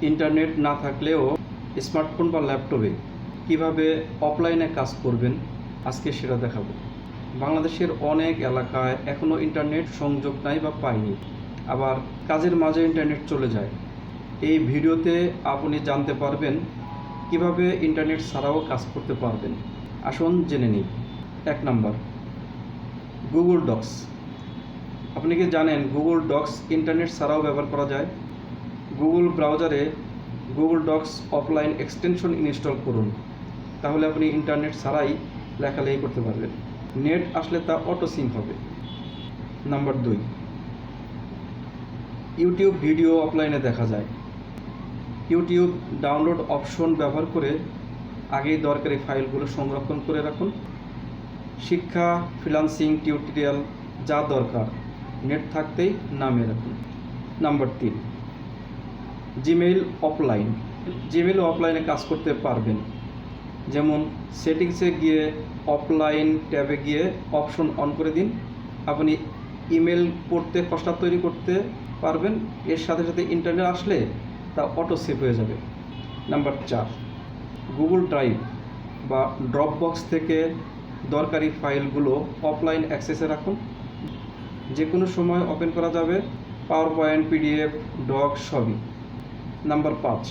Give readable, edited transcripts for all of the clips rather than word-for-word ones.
Internet না থাকলেও smartphone বা ল্যাপটপে কিভাবে অফলাইনে কাজ করবেন আজকে সেটা দেখাবো। বাংলাদেশের অনেক এলাকায় এখনও ইন্টারনেট সংযোগ নাই বা পায়নি, আবার কাজের মাঝে ইন্টারনেট চলে যায়। এই ভিডিওতে আপনি জানতে পারবেন কিভাবে ইন্টারনেট ছাড়াও কাজ করতে পারবেন। আসুন জেনে নিই। 1 নাম্বার, গুগল ডক্স। আপনি কি জানেন গুগল ডক্স ইন্টারনেট ছাড়াও ব্যবহার করা যায়? গুগল ব্রাউজারে Google Docs offline extension install করুন, তাহলে আপনি ইন্টারনেট ছাড়াই লেখালেখি করতে পারবেন। নেট আসলে তা অটো সিঙ্ক হবে। নাম্বার 2, ইউটিউব ভিডিও অফলাইনে দেখা যায়। ইউটিউব ডাউনলোড অপশন ব্যবহার করে আগেই দরকারি ফাইলগুলো সংরক্ষণ করে রাখুন। শিক্ষা, ফ্রিল্যান্সিং, টিউটোরিয়াল যা দরকার নেট থাকতেই নামিয়ে রাখুন। Number 3, Gmail offline. জিমেইল অফলাইনে কাজ করতে পারবেন, যেমন সেটিংসে গিয়ে অফলাইন ট্যাবে গিয়ে অপশন অন করে দিন। আপনি ইমেল পড়তে খসড়া তৈরি করতে পারবেন, এর সাথে সাথে ইন্টারনেট আসলে তা অটো সেভ হয়ে যাবে। নাম্বার 4, গুগল ড্রাইভ বা ড্রপবক্স থেকে দরকারি ফাইলগুলো অফলাইন অ্যাক্সেসে রাখুন, যে কোনো সময় ওপেন করা যাবে। পাওয়ার পয়েন্ট, পিডিএফ, ডক সবই। নাম্বার 5,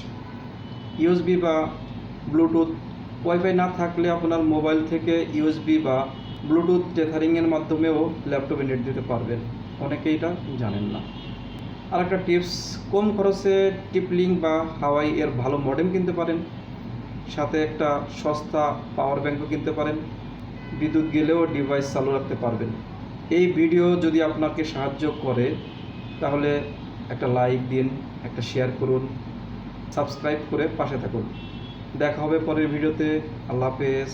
ইউএসবি বা ব্লুটুথ। ওয়াইফাই না থাকলে আপনার মোবাইল থেকে ইউএসবি বা ব্লুটুথ টেথারিংয়ের মাধ্যমেও ল্যাপটপে নেট দিতে পারবেন, অনেকেই এটা জানেন না। আর একটা টিপস, কম খরচে টিপলিং বা হাওয়াই এর ভালো মডেম কিনতে পারেন, সাথে একটা সস্তা পাওয়ার ব্যাঙ্কও কিনতে পারেন। বিদ্যুৎ গেলেও ডিভাইস চালু রাখতে পারবেন। এই ভিডিও যদি আপনাকে সাহায্য করে তাহলে একটা লাইক দিন, একটা শেয়ার করুন, সাবস্ক্রাইব করে পাশে থাকুন। দেখা হবে পরের ভিডিওতে। আল্লাহ হাফেজ।